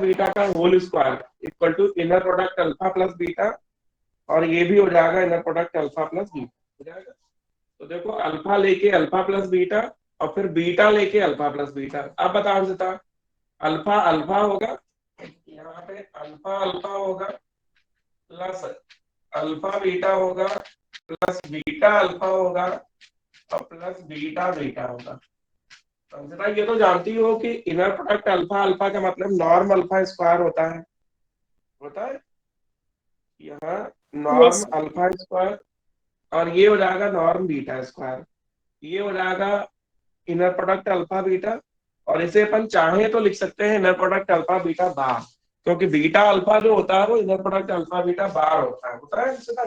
Beta का whole square equal to inner product alpha plus beta, और ये भी हो जाएगा inner product alpha plus beta हो जाएगा। तो देखो अल्फा लेके अल्फा प्लस बीटा और फिर बीटा लेके अल्फा प्लस बीटा। अब बताओ अंशिता, अल्फा अल्फा होगा, यहाँ पे अल्फा अल्फा होगा प्लस अल्फा बीटा होगा प्लस बीटा अल्फा होगा और प्लस बीटा बीटा होगा। अंशिता ये तो जानती हो कि इनर प्रोडक्ट अल्फा अल्फा का मतलब नॉर्म अल्फा स्क्वायर होता है यहाँ norm yes sir. Alpha square, और ये हो जाएगा नॉर्म बीटा स्क्वायर, ये हो जाएगा इनर प्रोडक्ट अल्फा बीटा। और इसे अपन चाहे तो लिख सकते हैं इनर प्रोडक्ट अल्फा बीटा बार, क्योंकि बीटा अल्फा जो होता है वो इनर प्रोडक्ट अल्फा बीटा बार होता है इसका।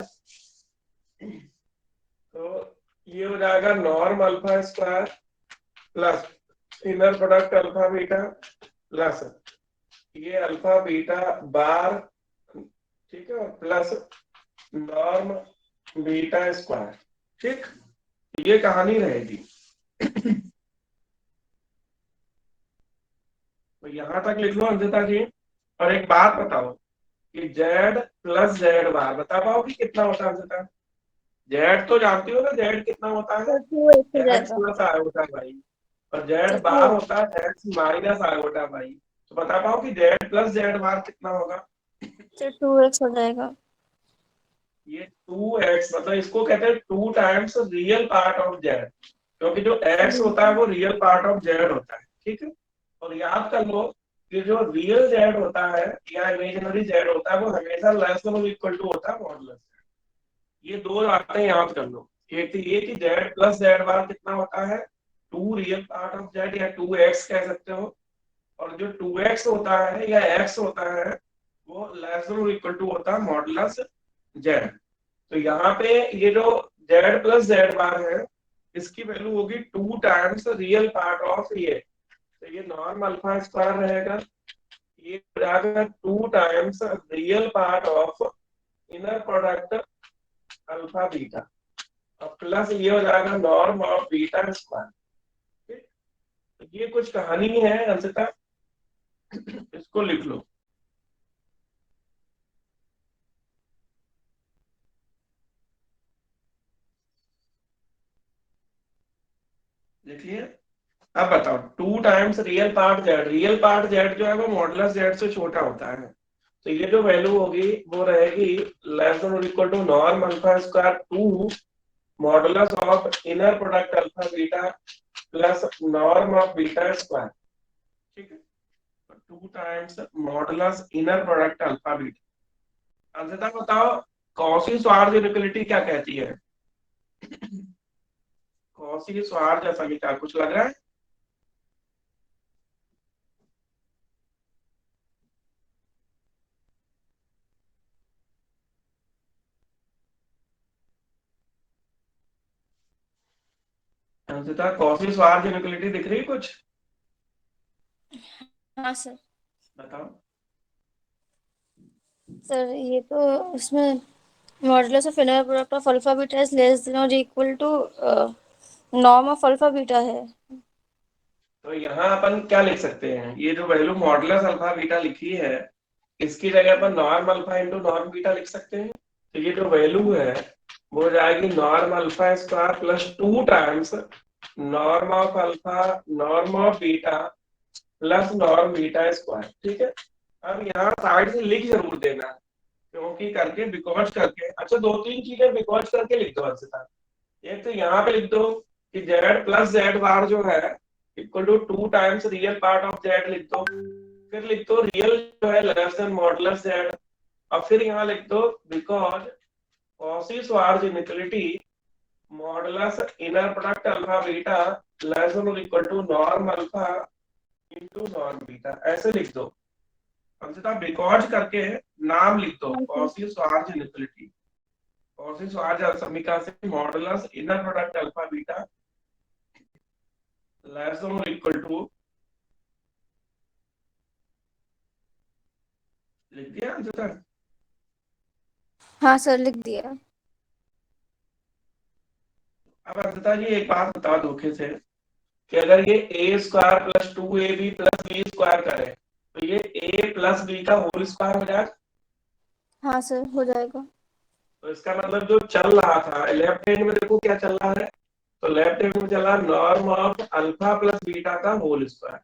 तो ये हो जाएगा norm alpha square plus inner product alpha beta plus ये अल्फा बीटा बार, ठीक है, प्लस नॉर्म बीटा स्क्वायर। ठीक, ये कहानी रहेगी। तो यहां तक लिख लो अंकिता जी। और एक बात बताओ कि जेड प्लस जेड बार बता पाओ कि कितना होता है अंकिता? जेड तो जानती हो ना, जेड कितना होता है? सर 2x हो एक्स जाएगा। प्लस आयोटा भाई, और सर जेड बार 2x। होता है एक्स माइनस आयोटा भाई। तो बता पाओ कि जेड प्लस जेड बार कितना होगा? सर 2x हो जाएगा। ये 2x मतलब इसको कहते हैं 2 times real part of Z, क्योंकि जो x होता है वो रियल पार्ट ऑफ जेड होता है। ठीक है, और याद कर लो कि जो रियल जेड होता है या इमेजिनरी जेड होता है वो हमेशा लेस देन और इक्वल टू होता है मॉडुलस। ये दो बातें याद कर लो। एक तो ये कि जेड प्लस जेड बार कितना होता है, 2 रियल पार्ट ऑफ जेड या 2x कह सकते हो, और जो 2x होता है या x होता है वो लेस देन और इक्वल टू होता है मॉडुलस जेड। तो यहाँ पे ये जो जेड प्लस जेड बार है इसकी वैल्यू होगी 2 टाइम्स रियल पार्ट ऑफ ये, तो ये नॉर्म अल्फा स्क्वायर रहेगा, ये हो जाएगा 2 times real part of inner product alpha beta और प्लस ये हो जाएगा नॉर्म ऑफ बीटा स्क्वायर। ठीक, ये कुछ कहानी है अंशिता, इसको लिख लो। लिख लिए? अब बताओ 2 टाइम्स रियल पार्ट जेड जो है वो मॉडुलस जेड से छोटा होता है, तो ये जो वैल्यू होगी वो रहेगी लेस देन और equal to norm alpha square 2 modulus of inner product alpha beta plus norm of beta square. ठीक है, 2 times modulus inner product alpha beta. Anshita बताओ कॉची श्वार्ज इनइक्वालिटी क्या कहती है? कॉची श्वार्ज समीकरण कुछ लग रहा है? अंशिता कॉची श्वार्ज इनइक्वालिटी दिख रही है कुछ? हाँ सर। बताओ। सर ये तो इसमें modulus of inner product of alpha beta is less than और equal to norm of alpha beta है। तो यहाँ अपन क्या लिख सकते हैं, ये जो वैल्यू मॉडुलस अल्फा बीटा लिखी है इसकी जगह पर norm alpha into norm beta लिख सकते हैं। तो ये जो वैल्यू है वो हो जाएगी norm alpha square plus 2 times norm of alpha norm of beta plus norm beta square. ठीक है, अब यहाँ साइड से लिख जरूर देना, क्योंकि करके बिकॉज करके, अच्छा दो तीन चीजें बिकॉज करके लिख दो अंशिता। एक तो यहाँ पे लिख दो कि जेड प्लस जेड बार जो है equal to 2 times real part of Z लिख दो, फिर लिख दो रियल जो है लेस देन मॉडुलस जेड, और फिर यहाँ लिख दो because Cauchy Schwarz inequality modulus inner product alpha beta less than और equal to norm alpha into norm beta, ऐसे लिख दो अंशिता। बिकॉज करके नाम लिख दो हाँ sir. Cauchy Schwarz inequality, Cauchy श्वार्ज समीकरण से modulus inner product alpha beta less than और इक्वल टू, लिख दिया अंशिता? हाँ सर लिख दिया। अब अंशिता जी एक बात बता धोखे से कि अगर ये A square plus 2ab plus B square करें तो ये a प्लस बी का होल स्क्वायर हो जाएगा। हाँ सर, हो जाएगा। तो इसका मतलब जो चल रहा था लेफ्ट हैंड में, देखो क्या चल रहा है। तो लेफ्ट हैंड में चला norm of alpha plus beta का whole square,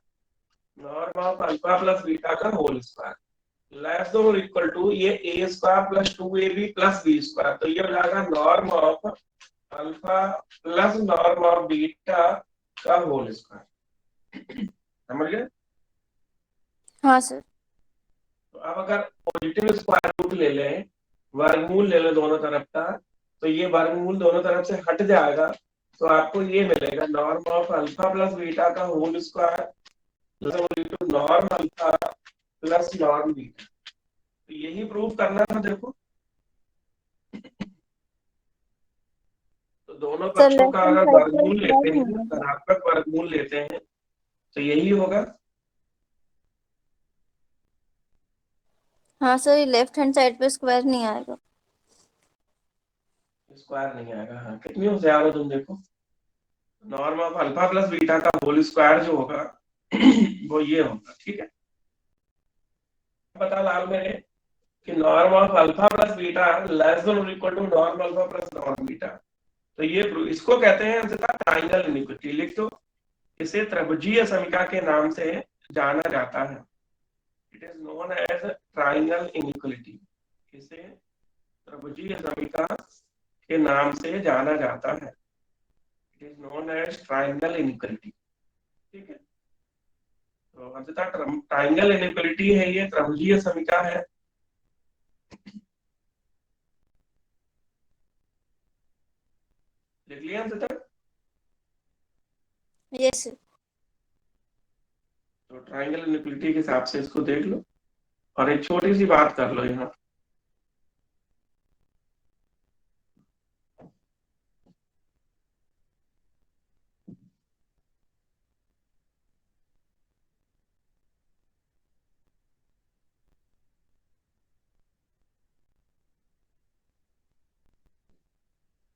norm of alpha plus beta का होल स्क्वायर लेस देन और इक्वल टू ये A square plus 2ab plus B square. तो ये हो जाएगा norm of alpha plus norm of beta का whole square. समझ गए? हाँ सर। तो अब अगर पॉजिटिव स्क्वायर रूट ले लें, वर्गमूल ले लें दोनों तरफ का, तो ये वर्गमूल दोनों तरफ से हट जाएगा। तो आपको ये मिलेगा norm of alpha plus beta का whole square norm alpha plus norm beta. तो यही प्रूव करना था देखो। तो दोनों सर पक्षों का लेफ्ट हैंड अगर साइड पे वर्गमूल स्क्वायर लेते नहीं हैं, आएगा। धनात्मक वर्गमूल लेते हैं, तो यही होगा। हाँ सर, ये लेफ्ट हैंड साइड पे स्क्वायर नहीं आएगा। स्क्वायर नहीं आएगा। हाँ, कितनी होशियार हो तुम, देखो। Norm of alpha plus beta का होल स्क्वायर जो होगा वो ये होगा। ठीक है, पता लाल मेरे कि norm of alpha plus beta less than और equal to norm alpha plus norm beta. तो ये इसको कहते हैं ट्राइंगल इनिक्विटी। लिख दो, इसे त्रिभुजीय समीकरण के नाम से जाना जाता है। It is known as triangle inequality. इसे त्रिभुजीय समीकरण के नाम से जाना जाता है। It is known as triangle inequality. ठीक है, तो अंततः ट्राइंगल इनिक्वलिटी है, ये त्रिभुजीय समीकरण है। लिख लिया अंततः। Yes sir. तो ट्राइंगल इनिक्वलिटी के हिसाब से इसको देख लो, और एक छोटी सी बात कर लो यहाँ।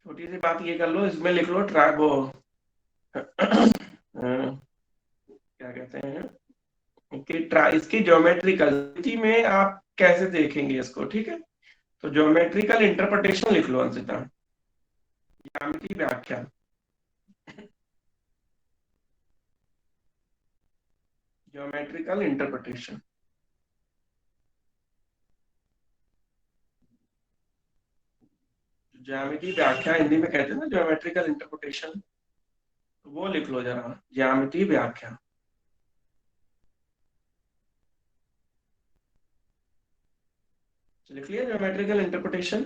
छोटी सी बात ये कर लो, इसमें लिख लो ट्राई वो क्या कहते हैं कि इसकी ज्योमेट्रिकल में आप कैसे देखेंगे इसको। ठीक है, तो ज्योमेट्रिकल इंटरप्रिटेशन लिख लो अंशिता, ज्यामितीय व्याख्या। ज्योमेट्रिकल इंटरप्रिटेशन, ज्यामितीय व्याख्या हिंदी में कहते हैं ना, ज्योमेट्रिकल इंटरप्रिटेशन। तो वो लिख लो जरा, ज्यामितीय व्याख्या। लिख लिया ज्योमेट्रिकल इंटरप्रिटेशन।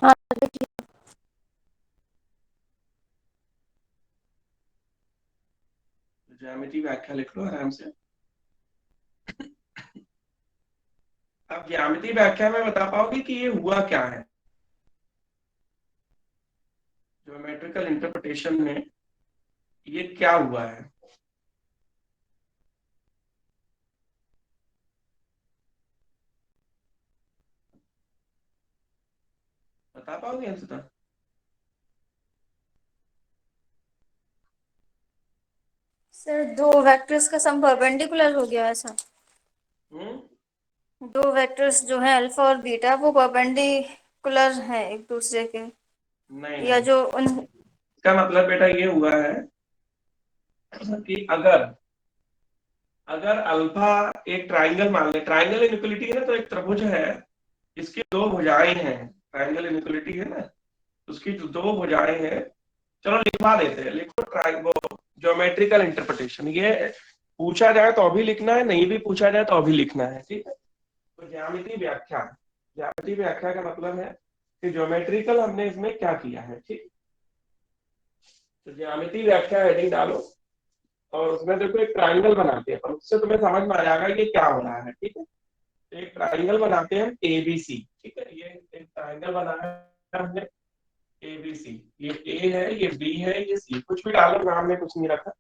हाँ लिख लिया। ज्यामितीय व्याख्या लिख लो आराम से। अब ज्यामितीय व्याख्या में बता पाओगे कि ये हुआ क्या है। ज्योमेट्रिकल इंटरप्रिटेशन में ये क्या हुआ है। बता पाओगे अंशुता? सर दो वेक्टर्स का सम परपेंडिकुलर हो गया ऐसा। हम्म, दो वेक्टर्स जो है अल्फा और बीटा, वो परपेंडिकुलर है एक दूसरे के, नहीं या नहीं, जो उन। इसका मतलब बेटा ये हुआ है कि अगर अगर अल्फा एक ट्राइंगल मान ले, ट्राइंगल इनइक्वलिटी है ना, तो एक त्रिभुज है, इसकी दो भुजाएं हैं। ट्राइंगल इनइक्वलिटी है ना, उसकी जो दो भुजाएं हैं। चलो लिखवा देते हैं, लिखो ट्राइंगल ज्योमेट्रिकल इंटरप्रिटेशन। ये पूछा जाए तो अभी लिखना है, नहीं भी पूछा जाए तो अभी लिखना है। ठीक है, तो ज्यामितीय व्याख्या, ज्यामितीय व्याख्या का मतलब है कि ज्योमेट्रिकल हमने इसमें क्या किया है। ठीक, तो ज्यामितीय व्याख्या हेडिंग डालो, और उसमें देखो एक ट्राइंगल बनाते हैं, और उससे तुम्हें समझ में आ जाएगा कि क्या हो रहा है। ठीक है, तो एक ट्राइंगल बनाते हैं एबीसी। ठीक है, ये एक ट्राइंगल बनाया है हमने एबीसी। ये ए है, ये बी है, ये सी, कुछ भी डालो, नाम में कुछ नहीं रखा।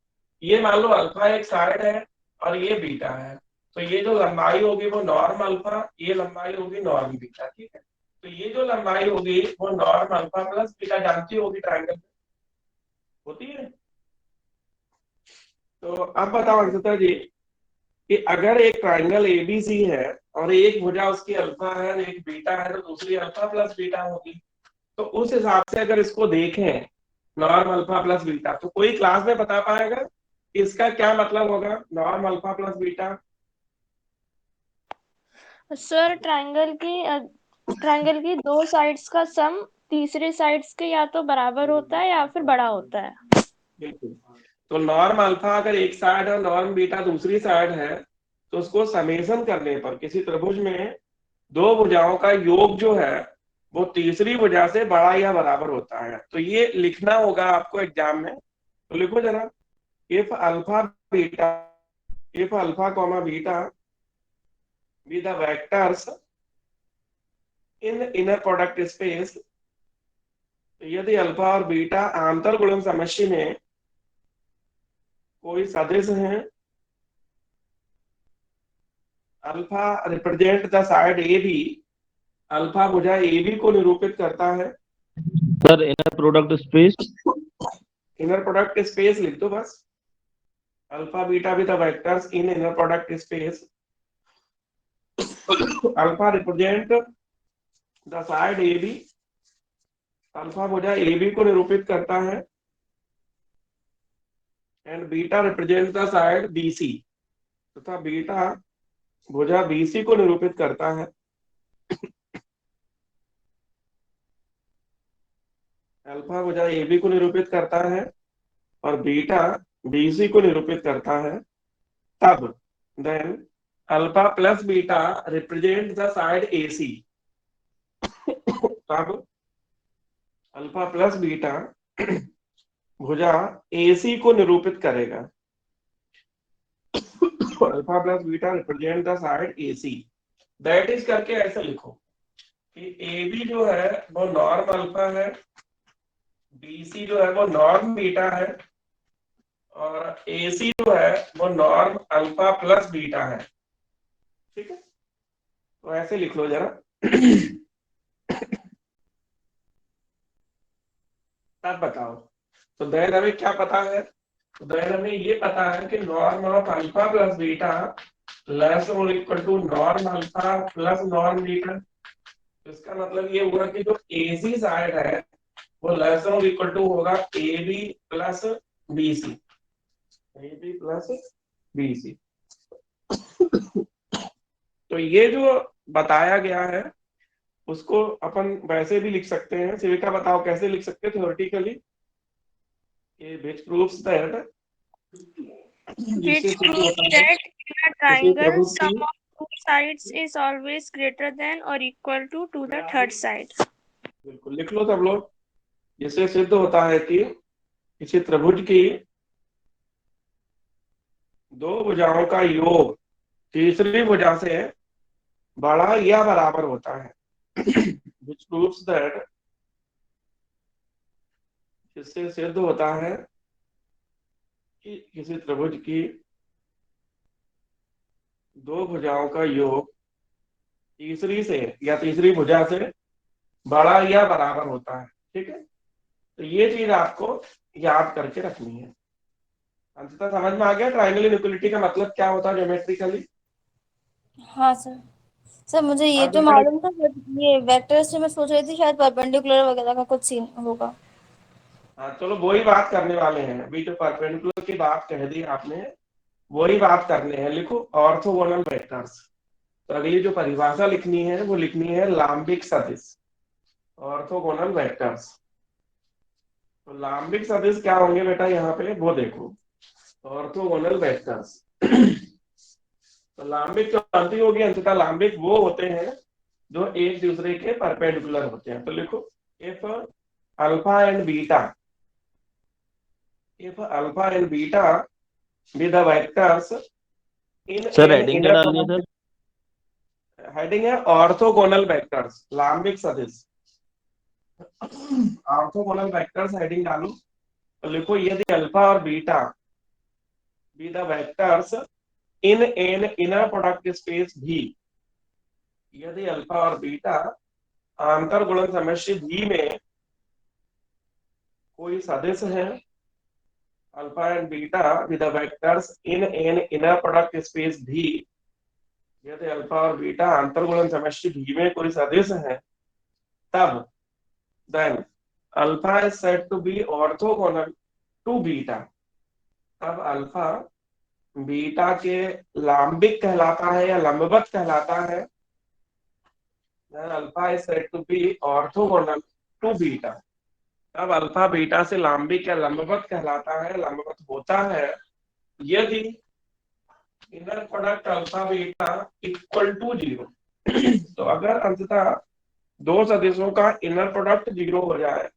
ये मान लो अल्फा एक साइड है और ये बीटा है। तो ये जो लंबाई होगी वो नॉर्म अल्फा, ये लंबाई होगी नॉर्म बीटा। ठीक है, तो ये जो लंबाई होगी वो नॉर्म अल्फा प्लस बीटा, जानती होगी ट्राइंगल होती है। तो अब हाँ बताओ सर। अंकिता जी कि अगर एक ट्राइंगल एबीसी है और एक भुजा उसकी अल्फा है और एक बीटा है, तो दूसरी अल्फा प्लस बीटा होगी। तो उस हिसाब से अगर इसको देखें नॉर्म अल्फा प्लस बीटा, तो कोई क्लास में बता पाएगा कि इसका क्या मतलब होगा norm alpha plus beta? Sir triangle की दो साइड्स का सम तीसरे साइड्स के या तो बराबर होता है या फिर बड़ा होता है। बिल्कुल। तो नॉर्म अल्फा अगर एक साइड है, नॉर्म बीटा दूसरी साइड है, तो उसको समेशन करने पर किसी त्रिभुज में दो भुजाओं का योग जो है वो तीसरी भुजा से बड़ा या बराबर होता है। तो ये लिखना होगा आपको एग्जाम में, तो लिखो जरा, if alpha beta, if alpha comma beta be the vectors in inner product space, तो यदि अल्फा और बीटा आंतर गुणन समुच्चय में कोई सदिश है, alpha represent the side A B, alpha भुजा ए बी को निरूपित करता है। Sir inner product space, inner product space लिख दो बस, अल्फा बीटा भी the vectors in inner product space, alpha represent the side A B, alpha भुजा ए बी को निरूपित करता है, and beta represent the side B C, तथा बीटा भुजा बी सी को निरूपित करता है। अल्फा भुजा ए बी को निरूपित करता है और बीटा बी सी को निरूपित करता है। तब then alpha plus beta represent the side A C, तब अल्फा प्लस बीटा भुजा AC को निरूपित करेगा। Alpha plus beta represent the side AC, that is करके ऐसे लिखो कि AB जो है वो नॉर्म अल्फा है, BC जो है वो नॉर्म बीटा है, और AC जो है वो नॉर्म अल्फा प्लस बीटा है। ठीक है, तो ऐसे लिख लो जरा। तब बताओ, तो देन हमें क्या पता है? तो देन हमें ये पता है कि norm of alpha plus beta less और equal to norm alpha plus norm beta. इसका मतलब ये हुआ कि जो AC साइड है वो लेस और इक्वल टू होगा AB plus BC, AB plus BC। तो ये जो बताया गया है उसको अपन वैसे भी लिख सकते हैं। सिविका बताओ कैसे लिख सकते हैं theoretically? which proves that, Which जिससे सिद्ध proves होता है that in a किसी triangle, त्रिभुज की, sum of two sides is always greater than or equal to the third side. बिल्कुल लिख लो सब लोग, जिससे सिद्ध होता है कि किसी त्रिभुज की दो भुजाओं का योग तीसरी भुजा से बड़ा या बराबर होता है। which proves that, जिससे सिद्ध होता है कि किसी त्रिभुज की दो भुजाओं का योग तीसरी से या तीसरी भुजा से बड़ा या बराबर होता है। ठीक है, तो ये चीज आपको याद करके रखनी है। अंततः समझ में आ गया ट्रायंगल इनइक्वालिटी का मतलब क्या होता है ज्योमेट्रिकली? हाँ सर। सर मुझे ये अब तो बेटा, मालूम था, बट ये वेक्टर्स से मैं सोच रही थी शायद परपेंडिकुलर वगैरह का कुछ सीन होगा। हाँ चलो वही बात करने वाले हैं अभी, जो परपेंडिकुलर की बात कह दी आपने वही बात करने हैं। लिखो ऑर्थोगोनल वेक्टर्स। तो अगली जो परिभाषा लिखनी है वो लिखनी है लाम्बिक सदिश, ऑर्थोगोनल वेक्टर्स। तो लाम्बिक सदिश क्या होंगे बेटा यहाँ पे वो देखो, ऑर्थोगोनल वेक्टर्स। तो लाम्बिक जो जानती होगी अंततः, लाम्बिक वो होते हैं जो एक दूसरे के परपेंडिकुलर होते हैं। तो लिखो if alpha and beta, if alpha and beta be the vectors in sir an heading क्या इनर डालनी है प्रोडक्ट, सर? हेडिंग है ऑर्थोगोनल वेक्टर्स, लाम्बिक सदिश। ऑर्थोगोनल वेक्टर्स हेडिंग डालो, तो लिखो यदि अल्फा और beta be the vectors in an inner product space भी, यदि अल्फा और बीटा आंतर गुणन समुच्चय भी में कोई सदिश है, alpha and beta with the vectors in an inner product space भी, यदि अल्फा और बीटा अंतर्गुणन समष्टि भी में कोई सदिश है, तब then alpha is said to be orthogonal to beta. तब अल्फा बीटा के लांबिक कहलाता है या लंबवत कहलाता है। Alpha is said to be orthogonal to beta. अब अल्फा बीटा से लांबिक या लंबवत कहलाता है, लंबवत होता है, यदि inner product alpha beta equal to 0। तो अगर अंततः दो सदिशों का इनर प्रोडक्ट 0 हो जाए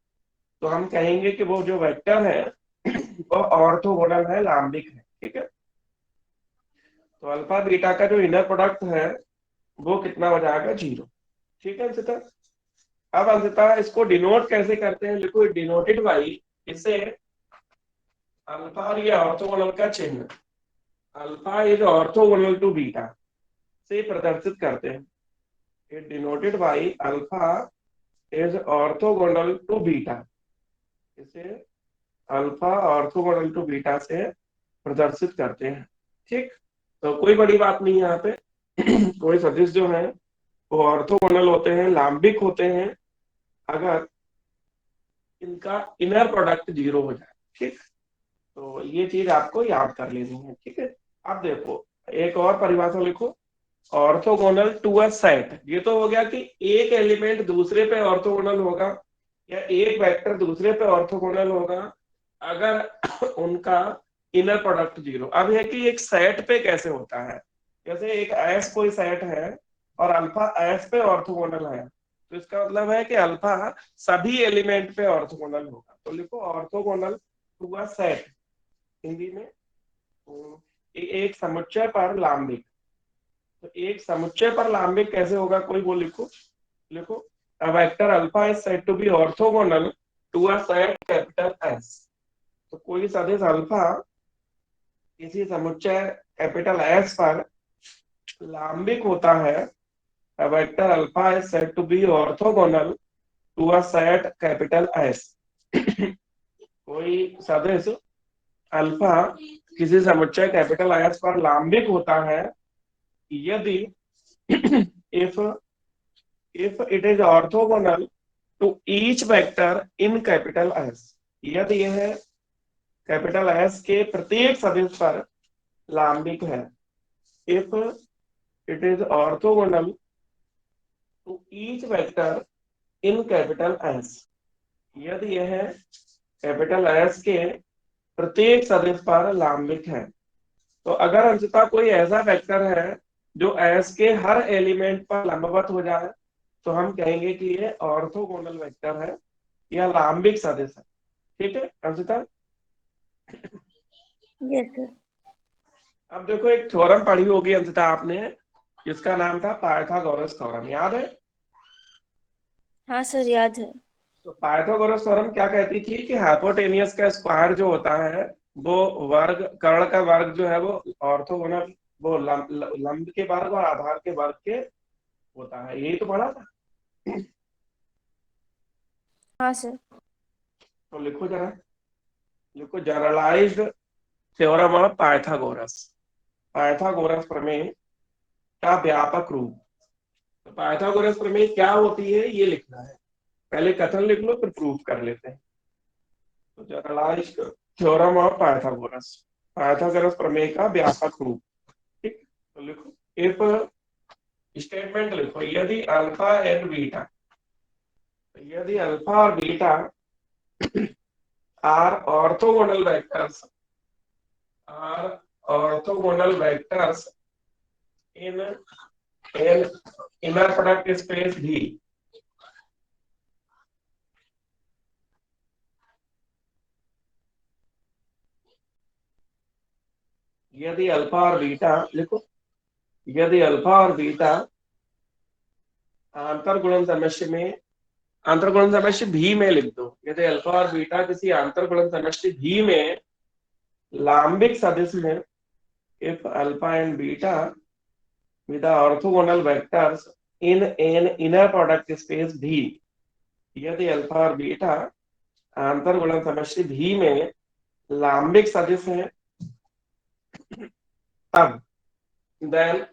तो हम कहेंगे कि वो जो वेक्टर है वो ऑर्थोगोनल है, लांबिक है। ठीक है, तो अल्फा बीटा का जो इनर प्रोडक्ट है वो कितना हो जाएगा? 0। ठीक है अंततः। अब अंततः इसको डिनोट कैसे करते हैं? लिखो डिनोटेड बाई, इसे अल्फा और ये ऑर्थोगोनल का चिन्ह alpha is orthogonal to beta से प्रदर्शित करते हैं। It denoted by alpha is orthogonal to beta, इसे अल्फा ऑर्थोगोनल टू बीटा से प्रदर्शित करते हैं। ठीक, तो कोई बड़ी बात नहीं है यहाँ पे। कोई सदिश जो है वो ऑर्थोगोनल होते हैं, लांबिक होते हैं, अगर इनका इनर प्रोडक्ट 0 हो जाए। ठीक, तो ये चीज आपको याद कर लेनी है। ठीक है, अब देखो एक और परिभाषा लिखो, ऑर्थोगोनल टू अ सेट। ये तो हो गया कि एक एलिमेंट दूसरे पे ऑर्थोगोनल होगा या एक वेक्टर दूसरे पे ऑर्थोगोनल होगा अगर उनका इनर प्रोडक्ट 0। अब है कि एक सेट पे कैसे होता है, जैसे एक एस कोई सेट है और अल्फा एस पे ऑर्थोगोनल है, तो इसका मतलब है कि अल्फा सभी एलिमेंट पे ऑर्थोगोनल होगा। तो लिखो orthogonal to a set, Hindi में एक समुच्चय पर लांबिक। तो एक समुच्चय पर लांबिक कैसे होगा, कोई वो लिखो। लिखो a vector alpha is said to be orthogonal to a set capital S. तो कोई सदिश अल्फा किसी समुच्चय कैपिटल एस पर लांबिक होता है। A vector alpha is said to be orthogonal to a set capital S. कोई सदिश अल्फा किसी समुच्चय कैपिटल एस पर लांबिक होता है यदि if it is orthogonal to each vector in capital S। यदि यह कैपिटल S के प्रत्येक सदिश पर लांबिक है। if it is orthogonal to each vector in capital S। यदि यह कैपिटल S के प्रत्येक सदिश पर लांबिक है। तो अगर अंततः कोई ऐसा वेक्टर है जो S के हर एलिमेंट पर लंबवत हो जाए तो हम कहेंगे कि ये ऑर्थोगोनल वेक्टर है या लांबिक सदिश है। ठीक है अंशिता। Yes sir. अब देखो एक थ्योरम पढ़ी होगी अंशिता आपने, जिसका नाम था पाइथागोरस थ्योरम, याद है? हाँ सर याद है। तो पाइथागोरस थ्योरम क्या कहती थी कि हाइपोटेनियस का स्क्वायर जो होता है वो वर्ग, कर्ण का वर्ग जो है वो ऑर्थोगोनल, वो लंब के वर्ग और आधार के वर्ग के होता है। यही तो पढ़ा था। हाँ सर। तो लिखो जरा, लिखो generalized theorem of Pythagoras, Pythagoras प्रमेय का व्यापक रूप। तो पाइथागोरस प्रमेय क्या होती है ये लिखना है, पहले कथन लिख लो फिर प्रूफ कर लेते हैं। तो generalized theorem of Pythagoras, Pythagoras प्रमेय का व्यापक रूप। ठीक, तो लिखो इफ स्टेटमेंट लिखो, यदि अल्फा एंड बीटा, यदि अल्फा और beta are orthogonal vectors, are orthogonal vectors in an inner product space भी, यदि अल्फा और बीटा, लिखो यदि अल्फा और बीटा आंतरगुणन समष्टि में, आंतरगुणन समष्टि भी में लिख दो, यदि अल्फा और बीटा किसी आंतरगुणन समष्टि भी में लांबिक सदिश में, if alpha and beta with the orthogonal vectors in an inner product space भी, यदि अल्फा और बीटा आंतरगुणन समष्टि भी में लांबिक सदिश है तब then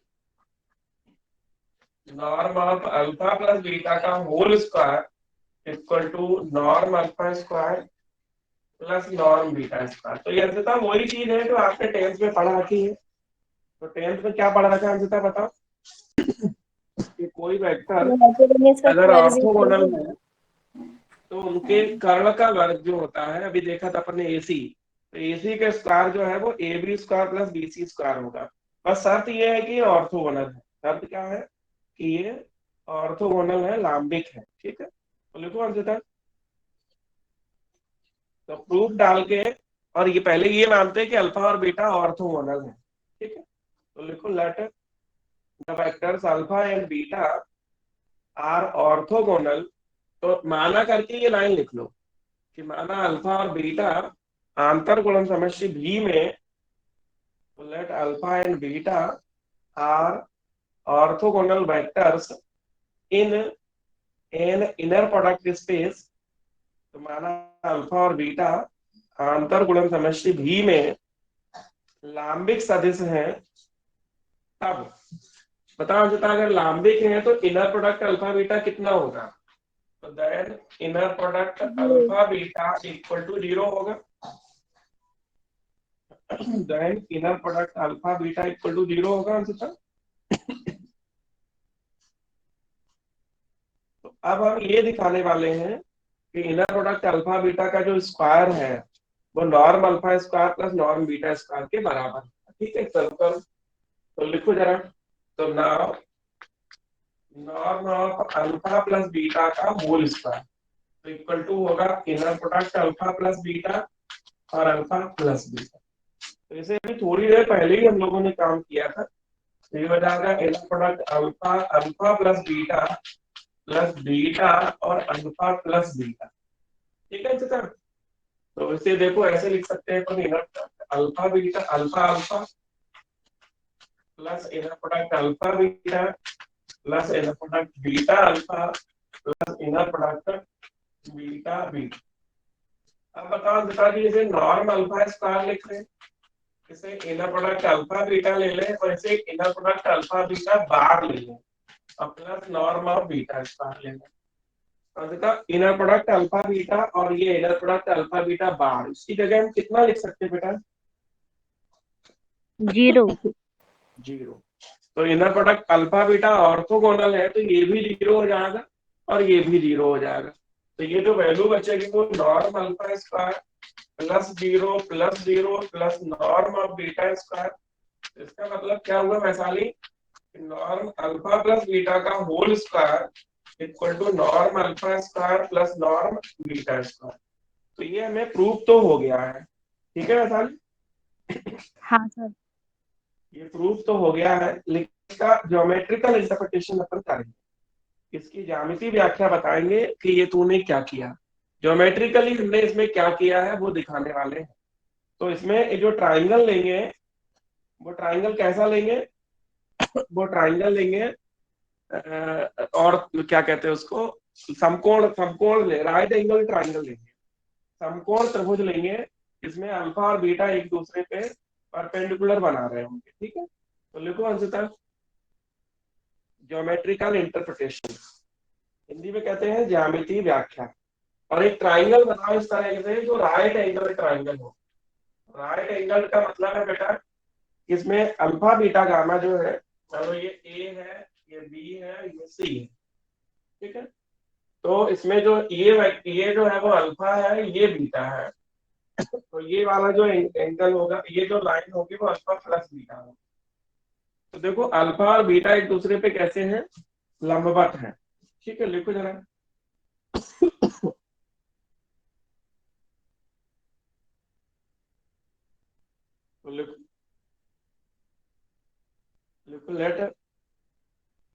norm of alpha plus beta का whole square equal to norm alpha square plus norm beta square. तो ये अंशतः वही चीज है जो आपने टेंथ में पढ़ा रखी है। तो टेंथ में क्या पढ़ा रखा है अंशतः बताओ कि कोई वेक्टर हाइपोटेन्यूज का अगर square is equal orthogonal to. है तो उनके कर्ण का वर्ग जो होता है, अभी देखा था अपन ने एसी, तो एसी का स्क्वायर जो है वो A B square plus B C square होगा। बस शर्त ये है कि ये ऑर्थोगोनल है। शर्त क्या है कि ये ऑर्थोगोनल है, लांबिक है। ठीक है, तो लिखो अंशतः। तो प्रूफ डाल के, और ये पहले ये मानते हैं कि अल्फा और बीटा ऑर्थोगोनल है। ठीक है, तो लिखो let the vectors alpha and beta are orthogonal. तो माना करके ये लाइन लिख लो कि माना अल्फा और बीटा आंतर गुणन समष्टि भी में, तो let alpha and beta are orthogonal vectors in an inner product space. तो माना अल्फा और बीटा आंतर गुणन समष्टि भी में लांबिक सदिश है तब। बताओ जता अगर लांबिक है तो इनर प्रोडक्ट अल्फा बीटा कितना होगा? तो then inner product alpha beta equal to 0 होगा। Then inner product alpha beta equal to 0 होगा अंशतः। तो अब हम ये दिखाने वाले हैं कि इनर प्रोडक्ट अल्फा बीटा का जो स्क्वायर है वो norm alpha square plus norm beta square के बराबर है। ठीक है, सर्कल। तो लिखो जरा। तो now norm of alpha plus beta का होल स्क्वायर तो इक्वल टू होगा inner product alpha plus beta और अल्फा प्लस बीटा। तो इसे अभी थोड़ी देर पहले ही हम लोगों ने काम किया था। तो ये हो जाएगा inner product alpha alpha plus beta और अल्फा प्लस बीटा। ठीक है चित्र। तो इसे देखो ऐसे लिख सकते हैं अपन, inner product alpha beta alpha alpha plus inner product alpha beta plus inner product beta alpha plus inner product beta beta. अब बताओ बता दीजिए, इसे नॉर्म अल्फा स्क्वायर लिख रहे हैं, इसे इनर प्रोडक्ट अल्फा बीटा ले लें और इसे इनर प्रोडक्ट अल्फा बीटा बार ले लें और plus norm of beta square ले लें। इनर प्रोडक्ट अल्फा बीटा और ये इनर प्रोडक्ट अल्फा बीटा बार, इसकी जगह हम कितना लिख सकते हैं बेटा? 0। 0। तो inner product alpha beta orthogonal है तो ये भी 0 हो जाएगा और ये भी 0 हो जाएगा। तो ये जो वैल्यू बचेगी वो norm alpha square plus 0 plus norm of beta square. इसका मतलब क्या हुआ Vaishali? Norm alpha plus beta का whole square equal to norm alpha square plus norm beta square. तो ये हमें प्रूफ तो हो गया है। ठीक है वैशाली? हाँ सर। ये प्रूफ तो हो गया है, लेकिन इसका ज्योमेट्रिकल इंटरप्रिटेशन अपन करेंगे। इसकी ज्यामिति व्याख्या बताएंगे कि ये तूने क्या किया। ज्योमेट्रिकली हमने इसमें क्या किया है वो दिखाने वाले हैं। तो इसमें जो ट्राइंगल लेंगे वो ट्राइंगल कैसा लेंगे? वो ट्राइंगल लेंगे और क्या कहते हैं उसको, समकोण समकोण ले, राइट एंगल ट्राइंगल लेंगे, समकोण त्रिभुज लेंगे। इसमें अल्फा और बीटा एक दूसरे पे परपेंडिकुलर बना रहे होंगे। ठीक है, तो लिखो अंशतः ज्योमेट्रिकल इंटरप्रिटेशन, हिंदी में कहते हैं ज्यामिति व्याख्या। और एक ट्राइंगल बनाओ इस तरह से जो राइट एंगल ट्राइंगल हो। राइट एंगल का मतलब है बेटा इसमें अल्फा बीटा गामा जो है, चलो ये ए है, ये बी है, ये सी है। ठीक है, तो इसमें जो ये जो है वो अल्फा है, ये बीटा है। तो ये वाला जो एंगल होगा, ये जो लाइन होगी वो अल्फा प्लस बीटा होगा। तो देखो अल्फा और बीटा एक दूसरे पे कैसे हैं? लंबवत है। ठीक है, लिखो जरा। तो लिखो लेट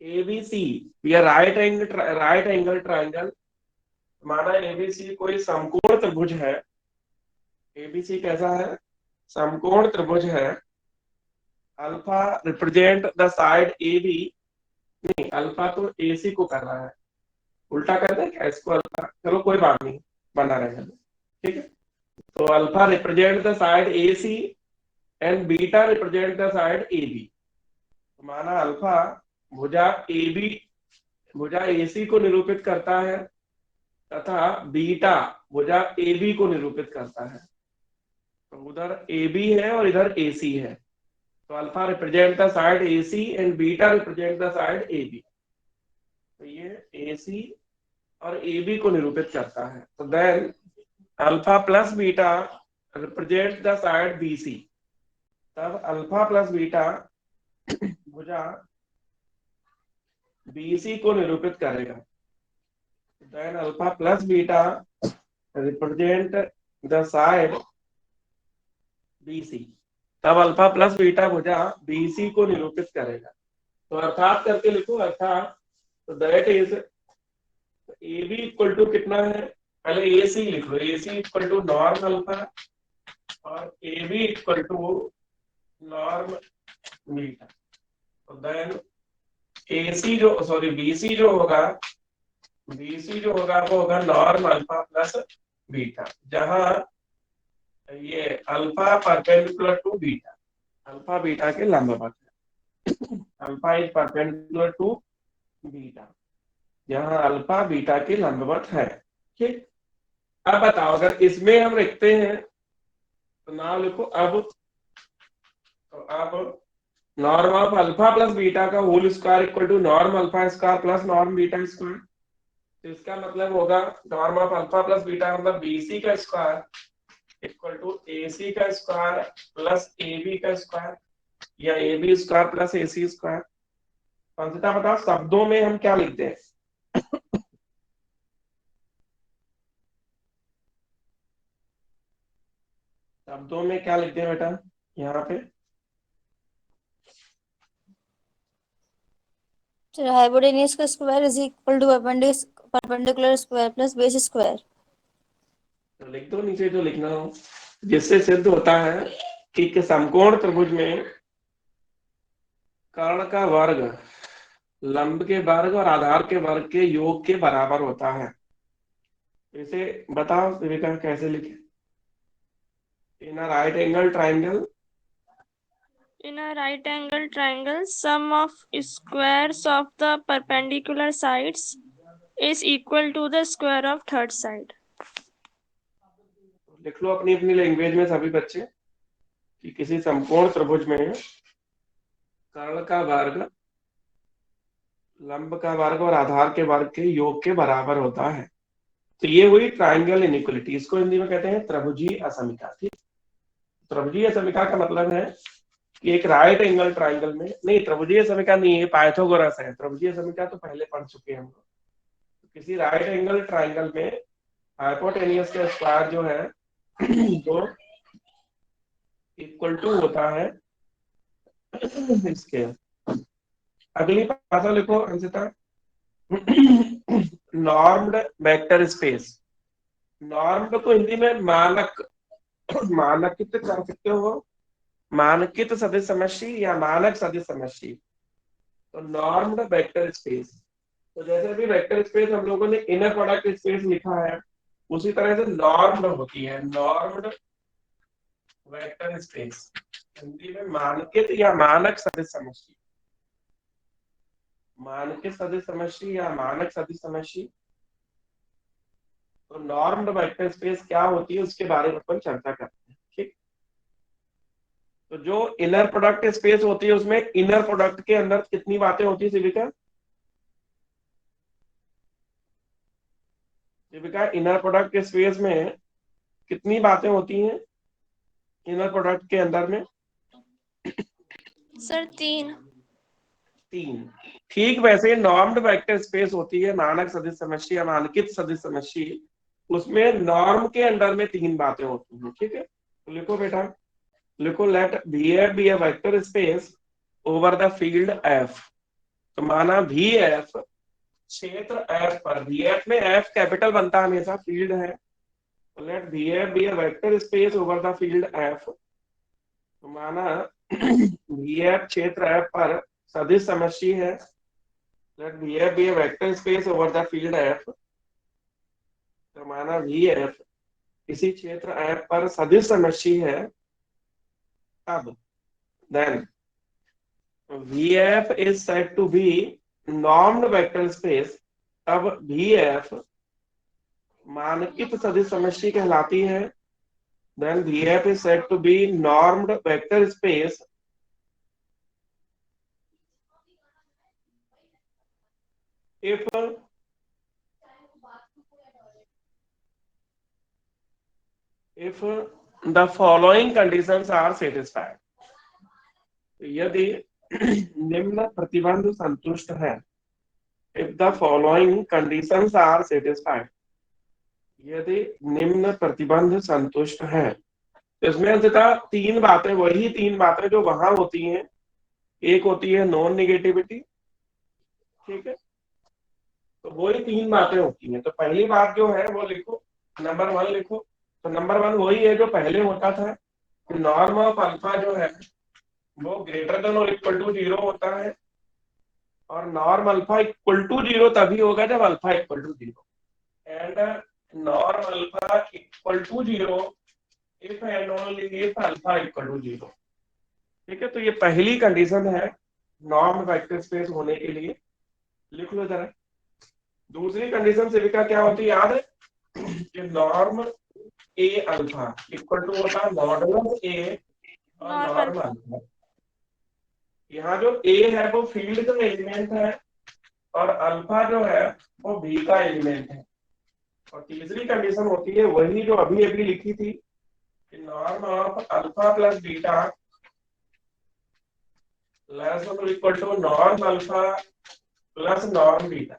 एबीसी या राइट एंगल ट्राइंगल। माना एबीसी कोई समकोण त्रिभुज है। एबीसी कैसा है? समकोण त्रिभुज है। Alpha represent the side A B. नहीं, अल्फा तो ए सी को कर रहा है, उल्टा कर दे क्या इसको? अल्फा, चलो कोई बात नहीं, बना रहेगा। ठीक है, तो alpha represent the side A C and beta represent the side A B. तो माना अल्फा भुजा ए बी, भुजा ए सी को निरूपित करता है तथा बीटा भुजा ए बी को निरूपित करता है। तो उधर ए बी है और इधर ए सी है, तो alpha represent the side A C and beta represent the side A B. तो ये ए सी और ए बी को निरूपित करता है। तो then alpha plus beta represent the side B C. तब अल्फा प्लस बीटा भुजा बी सी को निरूपित करेगा। Then alpha plus beta represent the side B C. तब अल्फा प्लस बीटा भुजा बी सी को निरूपित करेगा। तो अर्थात करके लिखो, अर्थात तो that is A B equal to कितना है, पहले ए सी लिख लो, A C equal to norm alpha और A B equal to norm beta. तो देन ए सी जो सॉरी बी सी जो होगा, बी सी जो होगा वो होगा नॉर्म अल्फा प्लस बीटा, जहां ये alpha perpendicular to beta, alpha beta के लंबवत है। Alpha is perpendicular to beta, जहां अल्फा बीटा के लंबवत है। ठीक, अब बताओ अगर इसमें हम लिखते हैं तो नाम लिखो अब, तो अब norm of alpha plus beta का whole square equal to norm alpha square plus norm beta square. तो इसका मतलब होगा norm of alpha plus beta मतलब बीसी का square equal to A C का स्क्वायर प्लस ए बी का square, या A B square plus A C square. पंचता बताओ शब्दों में हम क्या लिखते हैं? शब्दों में क्या लिखते हैं बेटा यहाँ पे? हाइपोटेन्यूज का square is equal to perpendicular square plus base square. तो लिख दो नीचे जो लिखना हो, जिससे सिद्ध होता है कि समकोण त्रिभुज में कर्ण का वर्ग लंब के वर्ग और आधार के वर्ग के योग के बराबर होता है। इसे बताओ विवेका कैसे लिखे? In a right angle triangle, In a right angle triangle, sum of squares of the perpendicular sides is equal to the square of third side. लिख लो अपनी अपनी लैंग्वेज में सभी बच्चे कि किसी समकोण त्रिभुज में कर्ण का वर्ग लंब का वर्ग और आधार के वर्ग के योग के बराबर होता है। तो ये हुई ट्राइंगल इनइक्वलिटी, इसको हिंदी में कहते हैं त्रिभुजीय असमिका। ठीक, त्रिभुजीय असमिका का मतलब है कि एक राइट एंगल ट्राइंगल में, नहीं त्रिभुजीय समीकरण नहीं है, पाइथागोरस है। त्रिभुजीय समीकरण तो पहले पढ़ चुके हैं हम लोग। तो किसी राइट एंगल ट्राइंगल में हाइपोटेन्यूज का स्क्वायर जो है वो इक्वल टू होता है इसके। अगली भाषा लिखो अंशिता, नॉर्म्ड वेक्टर स्पेस। नॉर्म्ड को हिंदी में मानक, मानकित कर सकते हो, मानकित सदिश समष्टि या मानक सदिश समष्टि। तो नॉर्म्ड वेक्टर स्पेस, तो जैसे भी वेक्टर स्पेस हम लोगों ने इनर प्रोडक्ट स्पेस लिखा है, उसी तरह से नॉर्म्ड होती है नॉर्म्ड वेक्टर स्पेस, हिंदी में मानकित या मानक सदिश समष्टि, मानकित सदिश समष्टि या मानक सदिश समष्टि। तो नॉर्म्ड वेक्टर स्पेस क्या होती है उसके बारे में अपन चर्चा करते हैं। ठीक, तो जो इनर प्रोडक्ट स्पेस होती है उसमें इनर प्रोडक्ट के अंदर कितनी बातें होती है शिविका? शिविका इनर प्रोडक्ट के स्पेस में कितनी बातें होती हैं इनर प्रोडक्ट के अंदर में? सर 3। ठीक वैसे नॉर्म्ड वेक्टर स्पेस होती है मानक सदिश समष्टि या मानकित सदिश समष्टि, उसमें नॉर्म के अंदर में 3 बातें होती हैं। ठीक है, तो लिखो बेटा, लिखो let VF be a vector space over the field F। तो माना VF क्षेत्र F पर, VF में F कैपिटल बनता है हमेशा, फील्ड है, तो let VF be a vector space over the field F। तो माना VF क्षेत्र F पर सदिश समष्टि है, let VF be a vector space over the field F। तो माना VF किसी क्षेत्र F पर सदिश समष्टि है तब then VF is said to be normed vector space। तब VF मानकित सदिश समष्टि कहलाती है। then VF is said to be normed vector space if the following conditions are satisfied। यदि निम्न प्रतिबंध संतुष्ट है। if the following conditions are satisfied, यदि निम्न प्रतिबंध संतुष्ट है। इसमें अंततः तीन बातें, वही तीन बातें जो वहां होती हैं। एक होती है नॉन निगेटिविटी, ठीक है, तो वही तीन बातें होती हैं। तो पहली बात जो है वो लिखो, नंबर 1 लिखो। तो नंबर 1 वही है जो पहले होता था, नॉर्म ऑफ अल्फा जो है वो ग्रेटर देन और इक्वल टू 0 होता है, और नॉर्म अल्फा इक्वल टू 0 तभी होगा जब alpha equal to 0, and norm alpha equal to 0 if and only if alpha equal to 0। ठीक है, तो ये पहली कंडीशन है नॉर्म वेक्टर स्पेस होने के लिए, लिख लो जरा। दूसरी कंडीशन सेविका क्या होती है याद है, कि norm A alpha equal to होता है मॉडुलस ए और नॉर्म अल्फा। यहाँ जो ए है वो फील्ड का एलिमेंट है और अल्फा जो है वो बी का एलिमेंट है। और तीसरी कंडीशन होती है वही जो अभी अभी लिखी थी, कि norm of alpha plus beta less और equal to norm alpha plus norm beta.